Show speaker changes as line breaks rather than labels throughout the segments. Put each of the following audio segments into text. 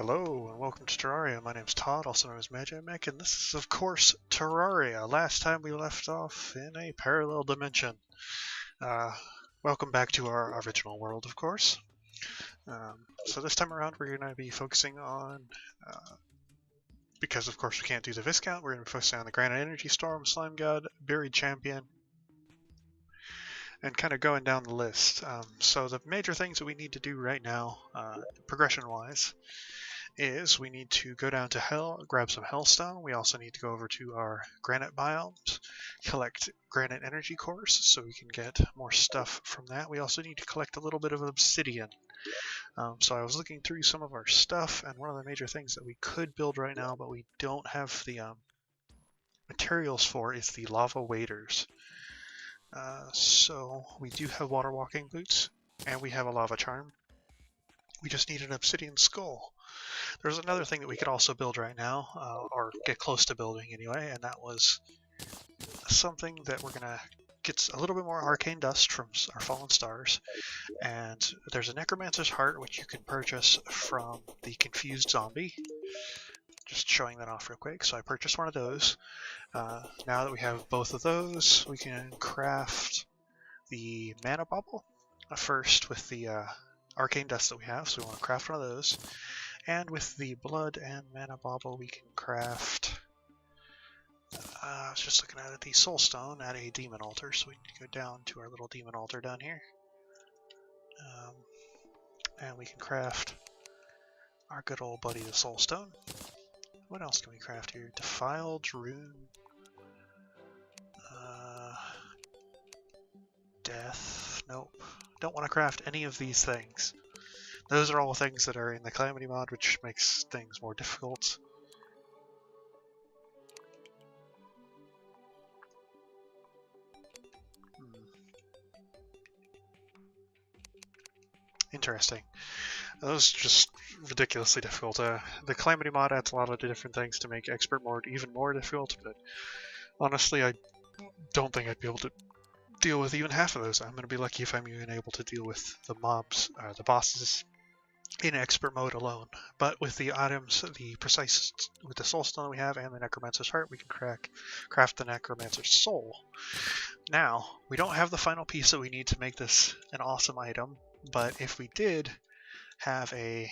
Hello and welcome to Terraria. My name's Todd, also known as Magimech, and this is, of course, Terraria. Last time we left off in a parallel dimension. Welcome back to our original world, of course. So this time around we're going to be focusing on, because of course we can't do the Viscount, we're going to be focusing on the Granite Energy Storm, Slime God, Buried Champion, and kind of going down the list. So the major things that we need to do right now, progression-wise, is we need to go down to Hell, grab some Hellstone. We also need to go over to our Granite biomes, collect Granite Energy cores so we can get more stuff from that. We also need to collect a little bit of Obsidian. So I was looking through some of our stuff, and one of the major things that we could build right now, but we don't have the materials for, is the Lava Waders. So we do have water walking boots, and we have a lava charm. We just need an obsidian skull. There's another thing that we could also build right now, or get close to building anyway, and that was something that we're gonna get a little bit more arcane dust from our fallen stars, and there's a necromancer's heart which you can purchase from the confused zombie. Just showing that off real quick. So I purchased one of those. Now that we have both of those, we can craft the mana bauble first with the arcane dust that we have, so we want to craft one of those. And with the blood and mana bauble, we can craft, I was just looking at it, the soul stone at a demon altar, so we need to go down to our little demon altar down here. And we can craft our good old buddy, the soul stone. What else can we craft here? Defiled rune. Death. Nope. Don't want to craft any of these things. Those are all things that are in the Calamity mod, which makes things more difficult. Interesting. Those are just ridiculously difficult. The Calamity mod adds a lot of different things to make Expert mode even more difficult, but honestly, I don't think I'd be able to deal with even half of those. I'm going to be lucky if I'm even able to deal with the mobs, the bosses, in Expert mode alone. But with the items, with the soul stone that we have and the necromancer's heart, we can craft the necromancer's soul. Now, we don't have the final piece that we need to make this an awesome item, but if we did have a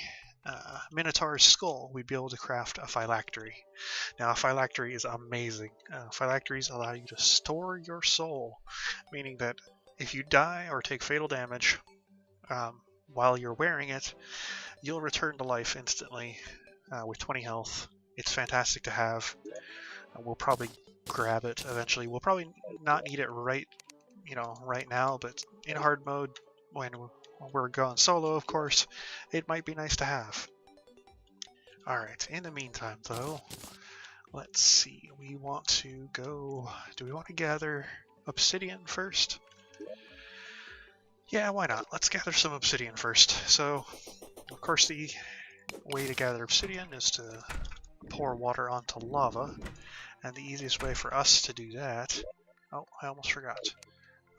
Minotaur's skull, we'd be able to craft a phylactery. Now, a phylactery is amazing. Phylacteries allow you to store your soul, meaning that if you die or take fatal damage while you're wearing it, you'll return to life instantly with 20 health. It's fantastic to have. We'll probably grab it eventually. We'll probably not need it right now, but in hard mode, when we're going solo, of course, it might be nice to have. Alright, in the meantime, though, let's see. We want to go... Do we want to gather obsidian first? Yeah, why not? Let's gather some obsidian first. So, of course, the way to gather obsidian is to pour water onto lava, and the easiest way for us to do that... Oh, I almost forgot.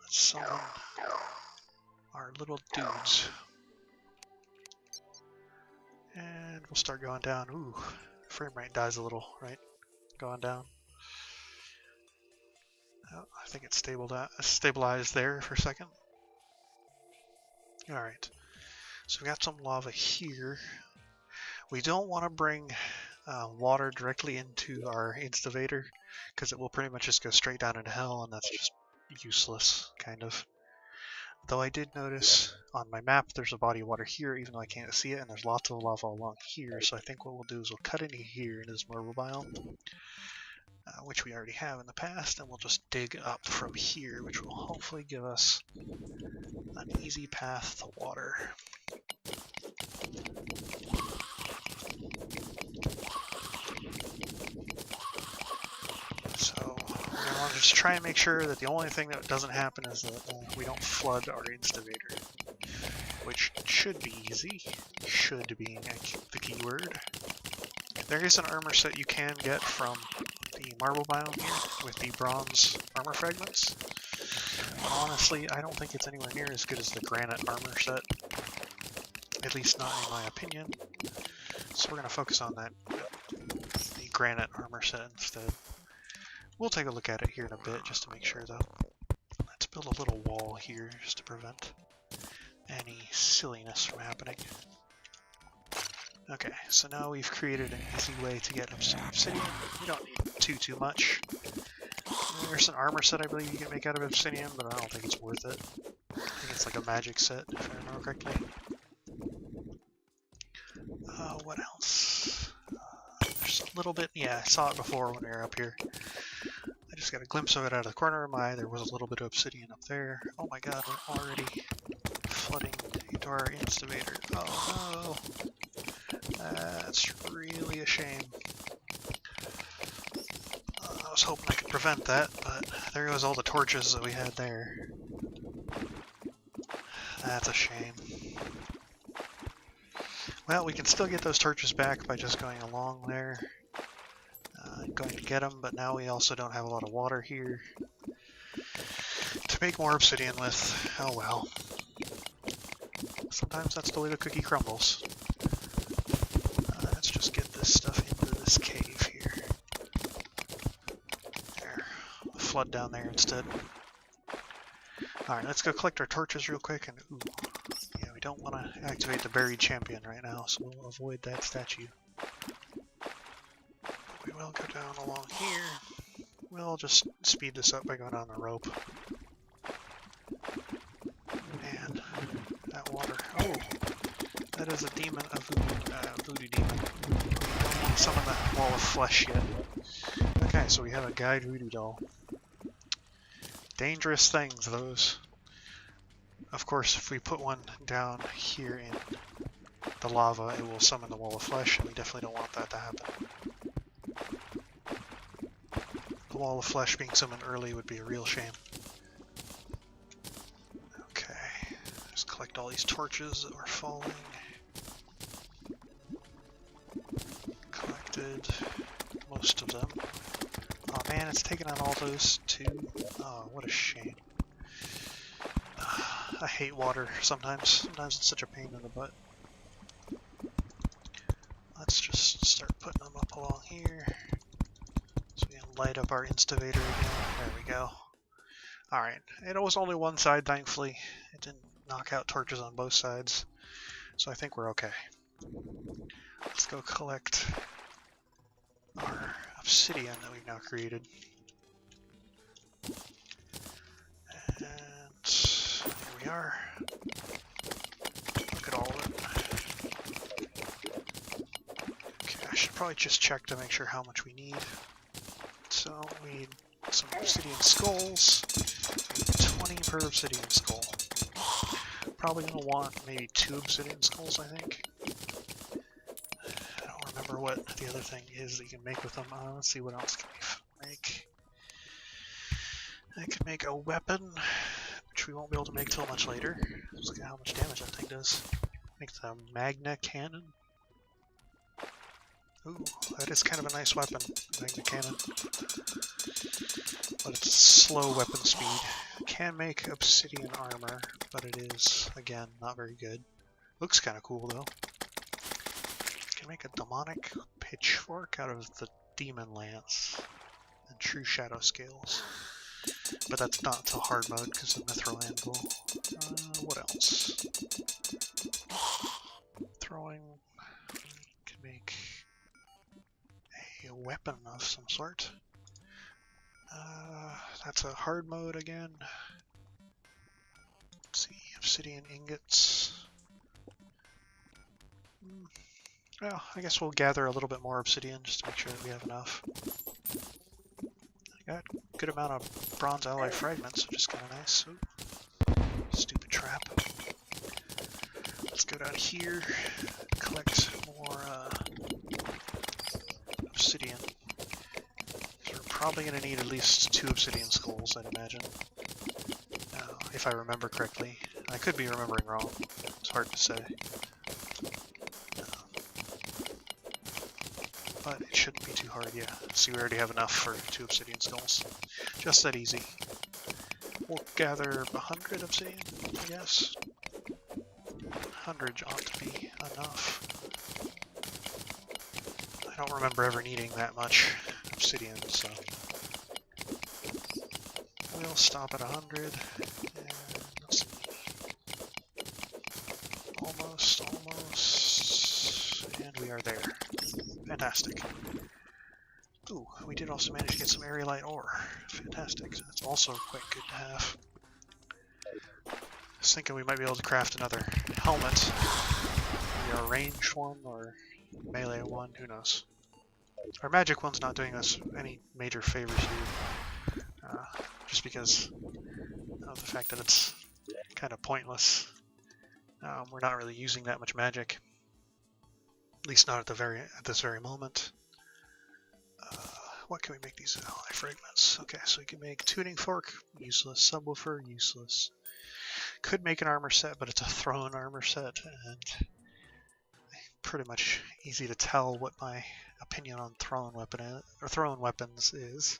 Let's summon our little dudes. And we'll start going down. Ooh, frame rate dies a little, right? Going down. Oh, I think it's stabilized there for a second. Alright, so we got some lava here. We don't want to bring water directly into our instavator, because it will pretty much just go straight down into hell, and that's just useless, kind of. Though I did notice on my map there's a body of water here, even though I can't see it, and there's lots of lava along here, so I think what we'll do is we'll cut into here into this marble biome, which we already have in the past, and we'll just dig up from here, which will hopefully give us an easy path to water. So we want to just try and make sure that the only thing that doesn't happen is that we don't flood our instavator, which should be easy. Should being the key word. There is an armor set you can get from the marble biome here with the bronze armor fragments. Honestly, I don't think it's anywhere near as good as the granite armor set. At least not in my opinion. So we're going to focus on that, the granite armor set instead. We'll take a look at it here in a bit, just to make sure, though. Let's build a little wall here, just to prevent any silliness from happening. Okay, so now we've created an easy way to get obsidian. We don't need too much. There's an armor set I believe you can make out of obsidian, but I don't think it's worth it. I think it's like a magic set, if I remember correctly. What else? There's a little bit, yeah, I saw it before when we were up here. I just got a glimpse of it out of the corner of my eye. There was a little bit of obsidian up there. Oh my god, we're already flooding into our instivator. Oh no! That's really a shame. I was hoping I could prevent that, but there goes all the torches that we had there. That's a shame. Well, we can still get those torches back by just going along there. Going to get them, but now we also don't have a lot of water here to make more obsidian with. Oh well. Sometimes that's the way the cookie crumbles. Let's just get this stuff into this cave here. There. Flood down there instead. Alright, let's go collect our torches real quick. And ooh, yeah, we don't want to activate the buried champion right now, so we'll avoid that statue. We will go down along here. We'll just speed this up by going on the rope. And that water. Oh, that is a demon, a voodoo demon. We don't want to summon the wall of flesh yet. Okay, so we have a guide voodoo doll. Dangerous things, those. Of course, if we put one down here in the lava, it will summon the wall of flesh, and we definitely don't want that to happen. The wall of flesh being summoned early would be a real shame. Okay, just collect all these torches that were falling. Collected most of them. Oh man, it's taken on all those too. Oh, what a shame. I hate water sometimes. Sometimes it's such a pain in the butt. Let's just start putting them up along here. So we can light up our instivator again. There we go. Alright, it was only one side, thankfully. It didn't knock out torches on both sides. So I think we're okay. Let's go collect our obsidian that we've now created. And here we are. Look at all of it. Okay, I should probably just check to make sure how much we need. So we need some obsidian skulls. 20 per obsidian skull. Probably gonna want maybe 2 obsidian skulls, I think. I don't remember what the other thing is that you can make with them. Let's see, what else can we make? I could make a weapon, which we won't be able to make till much later. Let's look at how much damage that thing does. Make the Magna Cannon. Ooh, that is kind of a nice weapon, Magna Cannon. But it's slow weapon speed. Can make obsidian armor, but it is, again, not very good. Looks kind of cool, though. Can make a demonic pitchfork out of the demon lance and true shadow scales. But that's not till hard mode because of mithril anvil. What else? Throwing. Can make a weapon of some sort. That's a hard mode again. Let's see, obsidian ingots. Well, I guess we'll gather a little bit more obsidian just to make sure that we have enough. I got a good amount of bronze alloy fragments, which is kind of nice. Ooh, stupid trap. Let's go down here, collect more obsidian. We're probably going to need at least 2 obsidian skulls, I'd imagine. If I remember correctly. I could be remembering wrong. It's hard to say. But it shouldn't be too hard, yeah. See, we already have enough for 2 obsidian skulls. Just that easy. We'll gather 100 obsidian, I guess. 100 ought to be enough. don't remember ever needing that much obsidian, so we'll stop at 100. And let's see. Almost. And we are there. Fantastic. Ooh, we did also manage to get some aerolite ore. Fantastic. That's also quite good to have. I was thinking we might be able to craft another helmet. Maybe a ranged one or melee one, who knows. Our magic one's not doing us any major favors here. Just because of the fact that it's kind of pointless. We're not really using that much magic. At least not at this very moment. What can we make these ally fragments? Okay, so we can make tuning fork, useless. Subwoofer, useless. Could make an armor set, but it's a thrown armor set, and pretty much easy to tell what my opinion on thrown weapons is.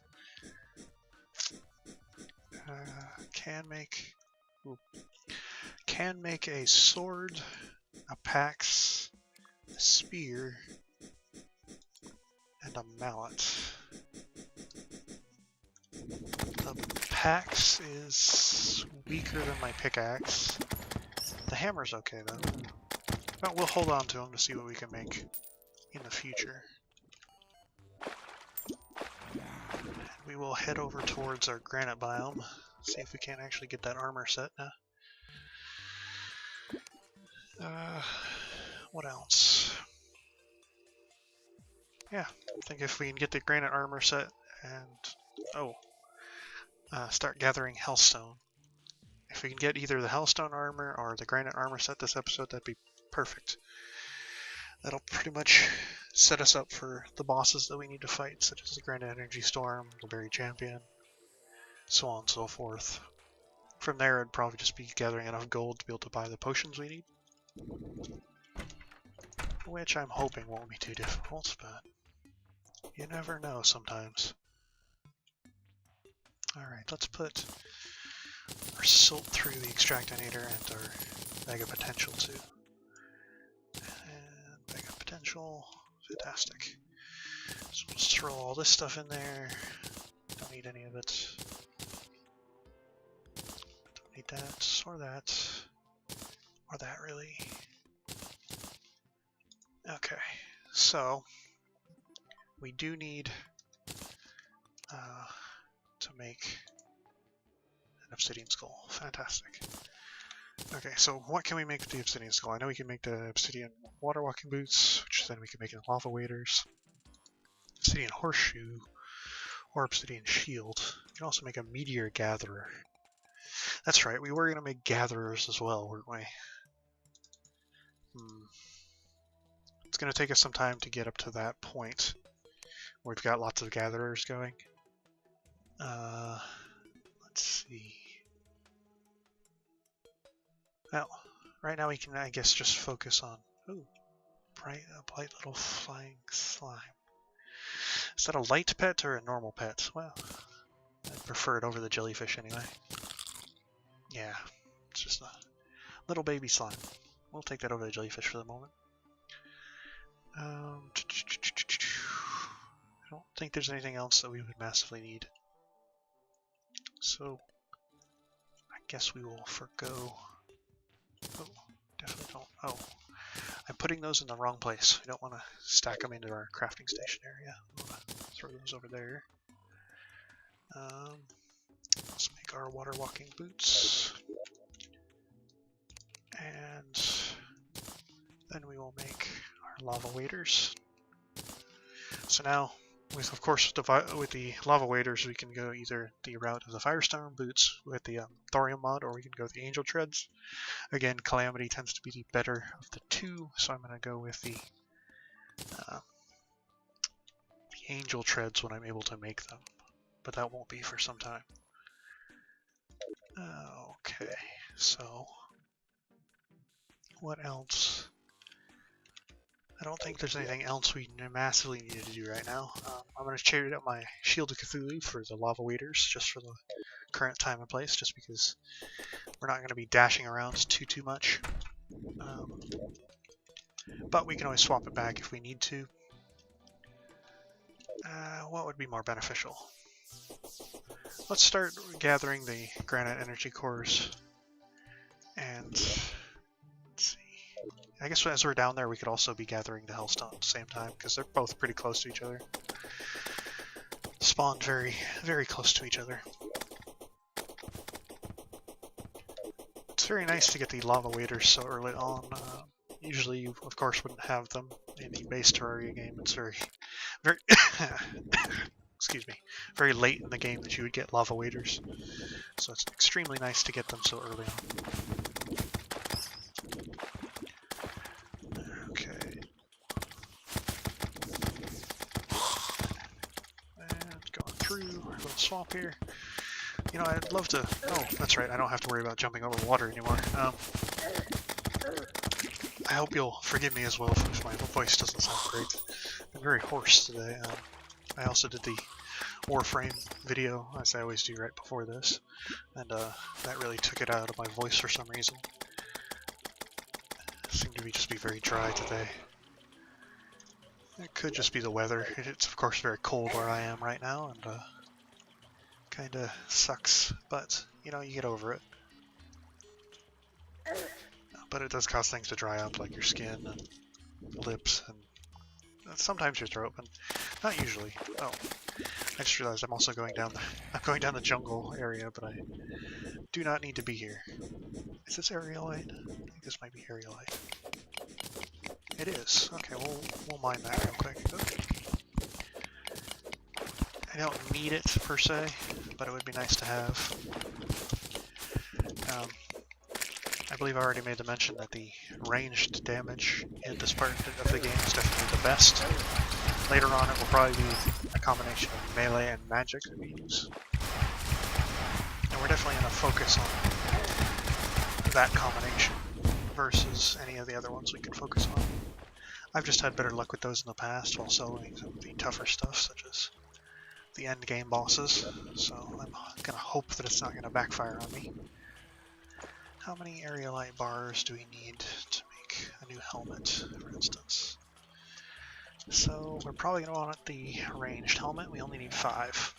Can make a sword, a pax, a spear, and a mallet. The pax is weaker than my pickaxe. The hammer's okay though. But we'll hold on to them to see what we can make in the future. We will head over towards our granite biome, see if we can't actually get that armor set now. What else? Yeah, I think if we can get the granite armor set and start gathering hellstone. If we can get either the hellstone armor or the granite armor set this episode, that'd be perfect. That'll pretty much set us up for the bosses that we need to fight, such as the Granite Energy Storm, the Berry Champion, so on and so forth. From there, it'd probably just be gathering enough gold to be able to buy the potions we need. Which I'm hoping won't be too difficult, but you never know sometimes. Alright, let's put our silt through the extractinator and our mega potential too. And mega potential, fantastic. So let's throw all this stuff in there. Don't need any of it. Don't need that, or that really. Okay, so we do need to make an obsidian skull. Fantastic. Okay, so what can we make with the obsidian skull? I know we can make the obsidian water walking boots, which then we can make in lava waders, obsidian horseshoe, or obsidian shield. We can also make a meteor gatherer. That's right, we were going to make gatherers as well, weren't we? It's going to take us some time to get up to that point where we've got lots of gatherers going. Let's see. Well, right now we can, I guess, just focus on a bright little flying slime. Is that a light pet or a normal pet? Well, I prefer it over the jellyfish anyway. Yeah, it's just a little baby slime. We'll take that over the jellyfish for the moment. I don't think there's anything else that we would massively need. So, I guess we will forgo... Oh, definitely don't... Oh, I'm putting those in the wrong place. We don't want to stack them into our crafting station area. I'm going to throw those over there. Let's make our water walking boots. And then we will make our lava waders. So now, with the lava waders, we can go either the route of the Firestone boots with the thorium mod, or we can go with the angel treads. Again, Calamity tends to be the better of the two, so I'm going to go with the angel treads when I'm able to make them, but that won't be for some time. Okay, so what else? I don't think there's anything else we massively need to do right now. I'm going to trade out my Shield of Cthulhu for the Lava Waders, just for the current time and place, just because we're not going to be dashing around too much. But we can always swap it back if we need to. What would be more beneficial? Let's start gathering the granite energy cores. And let's see. I guess as we're down there, we could also be gathering the hellstone at the same time, because they're both pretty close to each other. Spawned very, very close to each other. It's very nice to get the lava waders so early on. Usually you, of course, wouldn't have them in the base Terraria game. It's very, excuse me, very late in the game that you would get lava waders. So it's extremely nice to get them so early on. Okay. And going through our little swamp here. You know, I'd love to... Oh, that's right, I don't have to worry about jumping over water anymore. I hope you'll forgive me as well if my voice doesn't sound great. I'm very hoarse today. I also did the Warframe video, as I always do right before this, and that really took it out of my voice for some reason. It seemed to just be very dry today. It could just be the weather. It's of course very cold where I am right now, and kinda sucks, but you know, you get over it. But it does cause things to dry up, like your skin and lips, and sometimes your throat, but not usually. Oh, I just realized I'm also going down the jungle area, but I do not need to be here. Is this aerialite? I think this might be aerialite. It is. Okay, we'll mine that real quick. Okay. I don't need it per se, but it would be nice to have. I believe I already made the mention that the ranged damage in this part of the game is definitely the best. Later on it will probably be a combination of melee and magic that we use. And we're definitely going to focus on that combination versus any of the other ones we could focus on. I've just had better luck with those in the past while soloing some of the tougher stuff, such as the end game bosses, so I'm going to hope that it's not going to backfire on me. How many aerialite bars do we need to make a new helmet, for instance? So we're probably going to want the ranged helmet. We only need 5.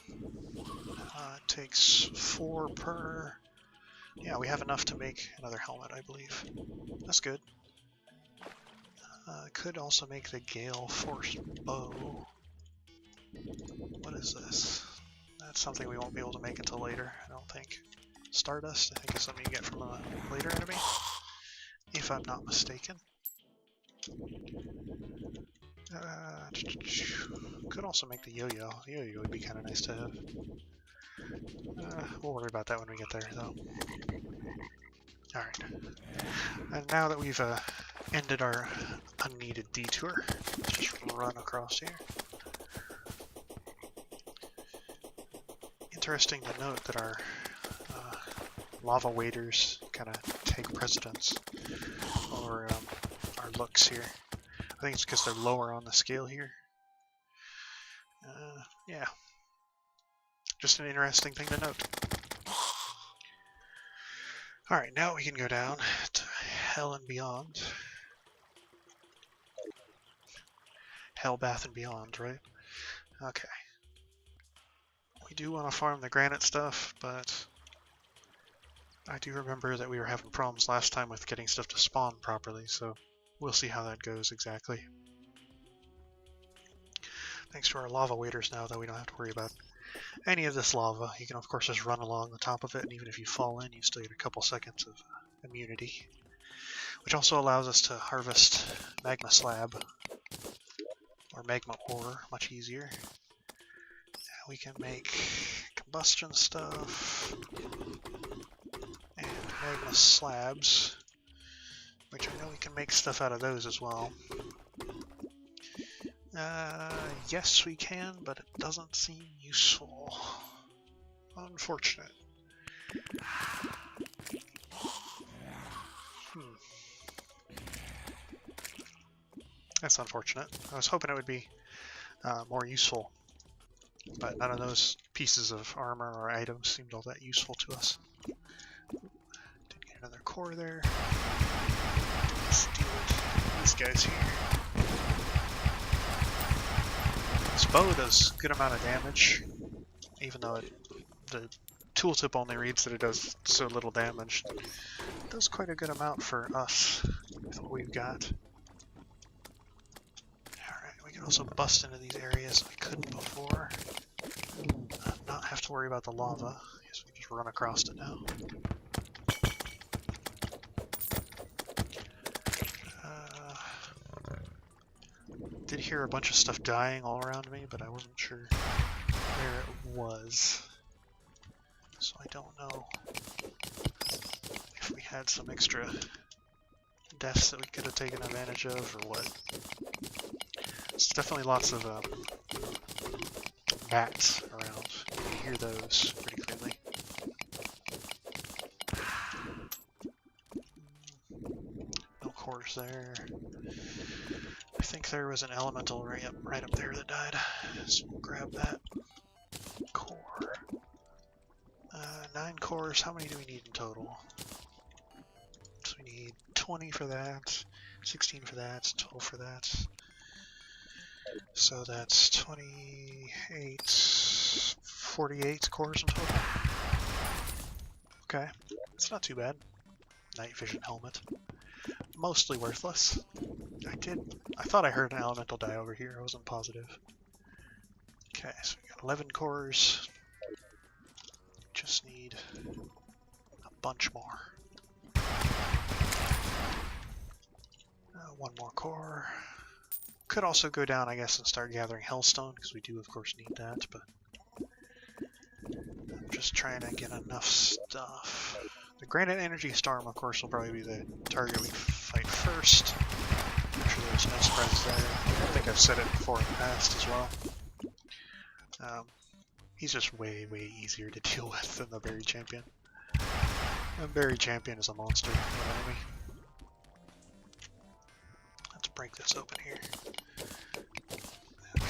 It takes 4 per... Yeah, we have enough to make another helmet, I believe. That's good. Could also make the Gale Force bow. What is this? That's something we won't be able to make until later, I don't think. Stardust, I think, is something you get from a later enemy, if I'm not mistaken. Could also make the yo-yo. The yo-yo would be kind of nice to have. We'll worry about that when we get there, though. Alright. And now that we've ended our unneeded detour, let's just run across here. Interesting to note that our lava waders kind of take precedence over our looks here. I think it's because they're lower on the scale here. Yeah. Just an interesting thing to note. Alright, now we can go down to Hell and Beyond. Hell, Bath, and Beyond, right? Okay. We do want to farm the granite stuff, but I do remember that we were having problems last time with getting stuff to spawn properly, so we'll see how that goes exactly. Thanks to our lava waders now, though, we don't have to worry about any of this lava. You can, of course, just run along the top of it, and even if you fall in, you still get a couple seconds of immunity. Which also allows us to harvest magma slab, or magma ore, much easier. We can make combustion stuff, and magma slabs, which I know we can make stuff out of those as well. Yes we can, but it doesn't seem useful. Unfortunate. That's unfortunate. I was hoping it would be more useful, but none of those pieces of armor or items seemed all that useful to us. Did get another core there. Let's deal with these guys here. This bow does a good amount of damage, even though the tooltip only reads that it does so little damage. It does quite a good amount for us with what we've got. Alright, we can also bust into these areas we couldn't before. Not have to worry about the lava. I guess we can just run across it now. Did hear a bunch of stuff dying all around me, but I wasn't sure where it was. So I don't know if we had some extra deaths that we could have taken advantage of or what. There's definitely lots of bats around. You can hear those pretty clearly. No cores there. I think there was an elemental right up there that died. So we'll grab that core. 9 cores. How many do we need in total? So we need 20 for that, 16 for that, 12 for that. So that's 28, 48 cores in total. Okay, it's not too bad. Night vision helmet. Mostly worthless. I thought I heard an elemental die over here. I wasn't positive. Okay, so we got 11 cores. Just need a bunch more. One more core. Could also go down, I guess, and start gathering hellstone, because we do, of course, need that, but I'm just trying to get enough stuff. The Granite Energy Storm, of course, will probably be the target we fight first. I'm sure there's no surprises there. I think I've said it before in the past as well. He's just way, way easier to deal with than the Berry Champion. The Berry Champion is a monster of an enemy. Let's break this open here. Okay.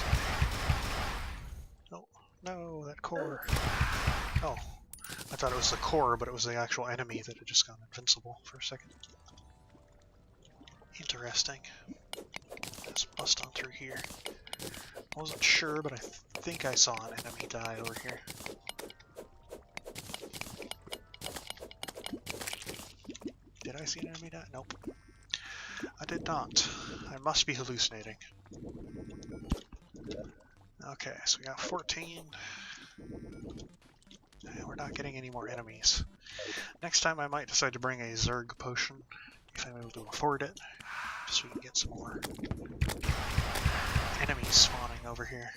Oh, no, that core. Oh, I thought it was the core, but it was the actual enemy that had just gone invincible for a second. Interesting. Let's bust on through here. I wasn't sure, but I think I saw an enemy die over here. Did I see an enemy die? Nope. I did not. I must be hallucinating. Okay, so we got 14. And we're not getting any more enemies. Next time I might decide to bring a Zerg potion, if I'm able to afford it, just so we can get some more enemies spawning over here.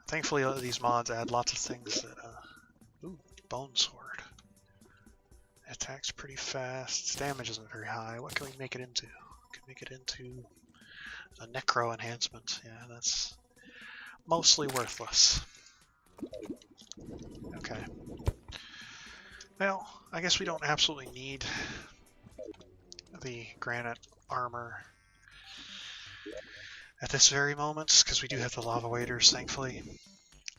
Thankfully, these mods add lots of things that, ooh, Bone Sword. Attacks pretty fast. Its damage isn't very high. What can we make it into? We can make it into a Necro enhancement. Yeah, that's mostly worthless. Okay. Well, I guess we don't absolutely need the granite armor at this very moment, because we do have the lava waders, thankfully.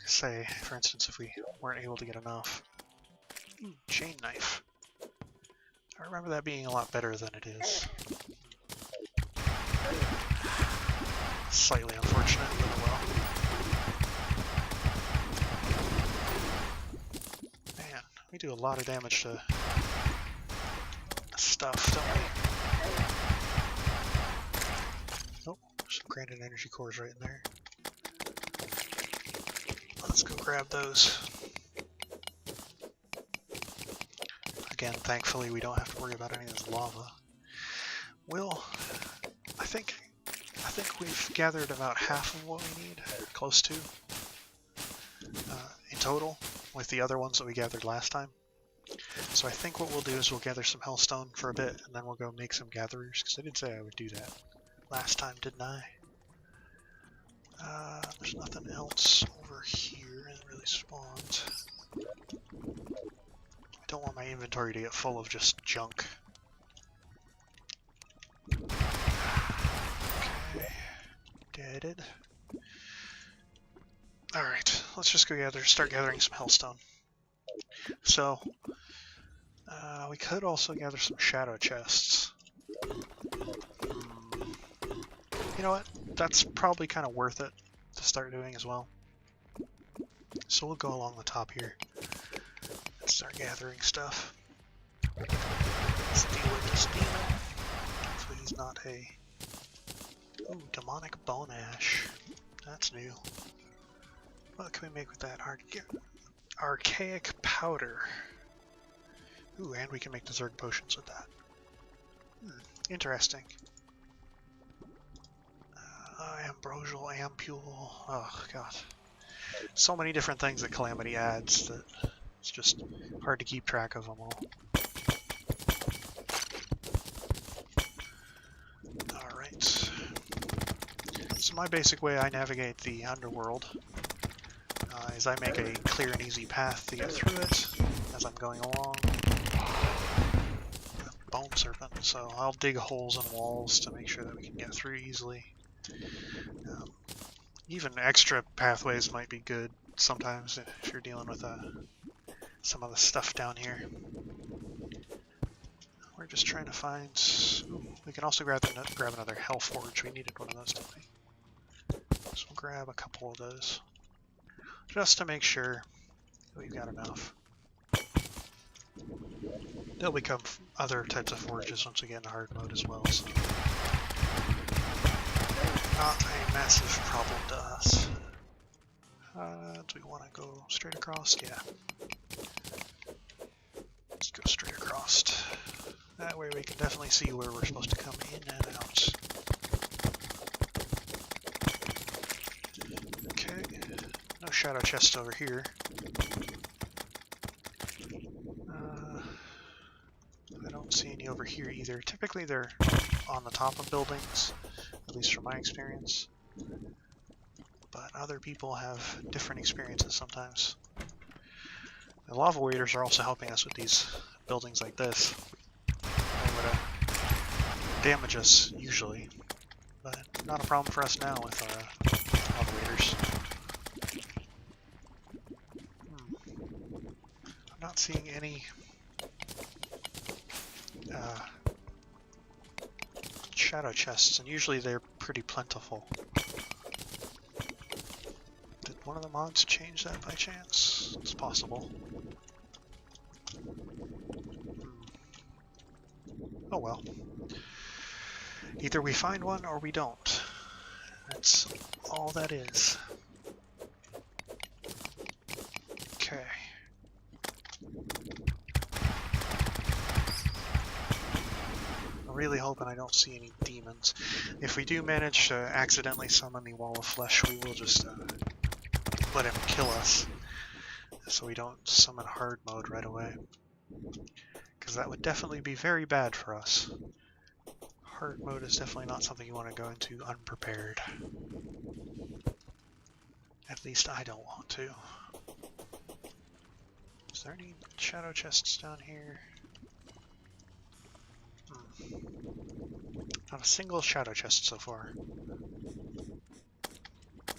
Say, for instance, if we weren't able to get enough. Ooh, chain knife. I remember that being a lot better than it is. Slightly unfortunate, but oh well. Man, we do a lot of damage to stuff, don't we? Oh, there's some granite energy cores right in there. Let's go grab those. Again, thankfully we don't have to worry about any of this lava. Well, I think we've gathered about half of what we need, close to, in total, with the other ones that we gathered last time. So I think what we'll do is we'll gather some hellstone for a bit, and then we'll go make some gatherers, because I did say I would do that last time, didn't I? There's nothing else over here that really spawned. I don't want my inventory to get full of just junk. Okay, deaded. Alright, let's just go start gathering some hellstone. So, we could also gather some shadow chests. You know what? That's probably kind of worth it to start doing as well. So we'll go along the top here and start gathering stuff. Let's deal with this demon. Hopefully he's not a... Ooh, demonic bone ash. That's new. What can we make with that? Archaic powder. Ooh, and we can make the Zerg potions with that. Interesting. Ambrosial ampule. Oh, God. So many different things that Calamity adds that it's just hard to keep track of them all. Alright. So my basic way I navigate the underworld is I make a clear and easy path to get through it as I'm going along. Bone serpent, so I'll dig holes in walls to make sure that we can get through easily. Even extra pathways might be good sometimes if you're dealing with some of the stuff down here. We're just trying to find... Ooh, we can also grab another Hell Forge. We needed one of those, didn't we? So we'll grab a couple of those. Just to make sure that we've got enough. There'll become other types of forges once we get into hard mode as well, so... Not a massive problem to us. Do we want to go straight across? Yeah. Let's go straight across. That way we can definitely see where we're supposed to come in and out. Okay. No shadow chests over here. I don't see any over here either. Typically they're on the top of buildings, at least from my experience. But other people have different experiences sometimes. The lava waders are also helping us with these buildings like this. They would damage us usually, but not a problem for us now with lava waders. I'm not seeing any shadow chests, and usually they're pretty plentiful. Did one of the mods change that by chance? It's possible. Oh well. Either we find one or we don't. That's all that is. Okay. I'm really hoping I don't see any demons. If we do manage to accidentally summon the Wall of Flesh, we will just let him kill us, so we don't summon hard mode right away. Because that would definitely be very bad for us. Hard mode is definitely not something you want to go into unprepared. At least I don't want to. Is there any shadow chests down here? Not a single shadow chest so far.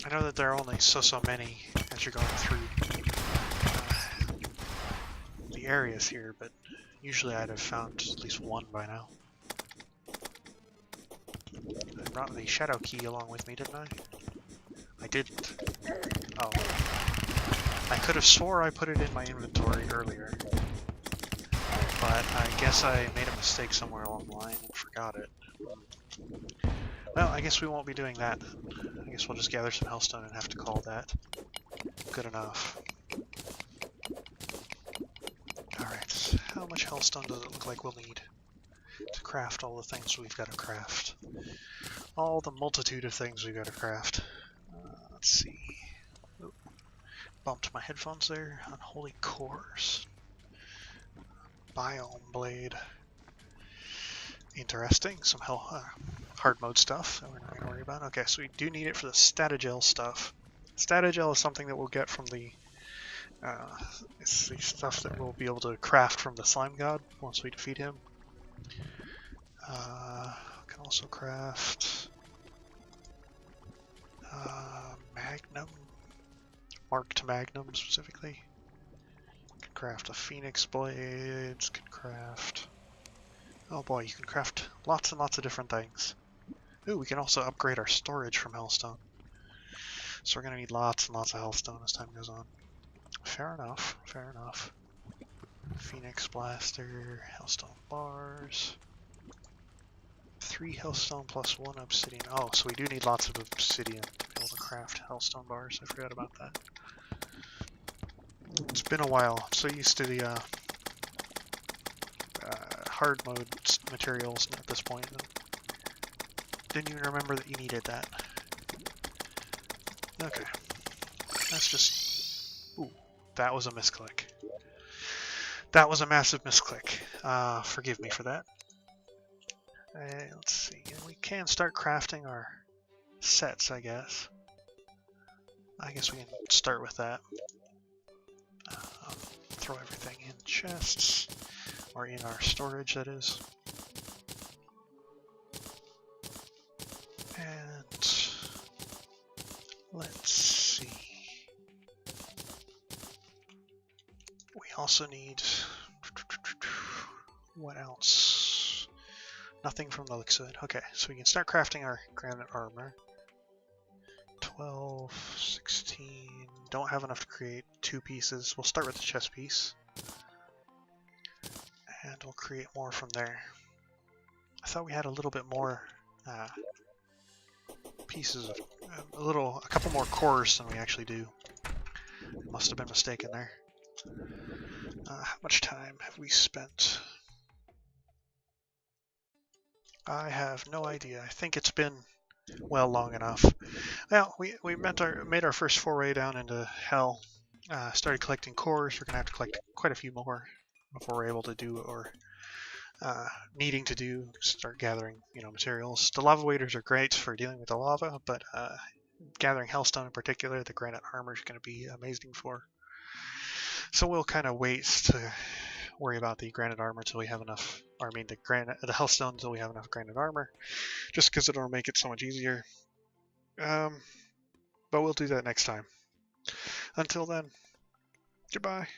I know that there are only so many as you're going through the areas here, but usually I'd have found at least one by now. I brought the shadow key along with me, didn't I? I didn't. Oh. I could have swore I put it in my inventory earlier, but I guess I made a mistake somewhere along the line and forgot it. Well, I guess we won't be doing that. I guess we'll just gather some hellstone and have to call that good enough. Alright, how much hellstone does it look like we'll need to craft all the things we've got to craft? All the multitude of things we've got to craft. Let's see. Oh, bumped my headphones there. Unholy cores. Biome blade. Interesting. Some hard mode stuff that we're not going to worry about. Okay, so we do need it for the statagel stuff. Statagel is something that we'll get from the it's the stuff that we'll be able to craft from the slime god once we defeat him. Can also craft magnum, marked magnum specifically. Can craft a phoenix blades. Can craft. Oh boy, you can craft lots and lots of different things. Ooh, we can also upgrade our storage from hellstone. So we're going to need lots and lots of hellstone as time goes on. Fair enough, fair enough. Phoenix Blaster, hellstone bars. 3 hellstone plus 1 obsidian. Oh, so we do need lots of obsidian to be able to craft hellstone bars. I forgot about that. It's been a while. I'm so used to the hard mode materials at this point. Didn't even remember that you needed that. Okay. That's just... Ooh, that was a misclick. That was a massive misclick. Forgive me for that. Let's see. We can start crafting our sets, I guess. I guess we can start with that. Throw everything in chests, or in our storage, that is. And let's see. We also need... What else? Nothing from the looks of it. Okay, so we can start crafting our granite armor. 12, 16... Don't have enough to create 2 pieces. We'll start with the chest piece. And we'll create more from there. I thought we had a little bit more pieces of... a couple more cores than we actually do. Must have been mistaken there. How much time have we spent? I have no idea. I think it's been, well, long enough. Well, we made our first foray down into hell. Started collecting cores. We're going to have to collect quite a few more before we're able to do, or needing to do, start gathering, materials. The lava waders are great for dealing with the lava, but gathering hellstone in particular, the granite armor is going to be amazing for. So we'll kind of wait to worry about the granite armor until we have enough, or I mean the hellstone until we have enough granite armor, just because it'll make it so much easier. But we'll do that next time. Until then, goodbye.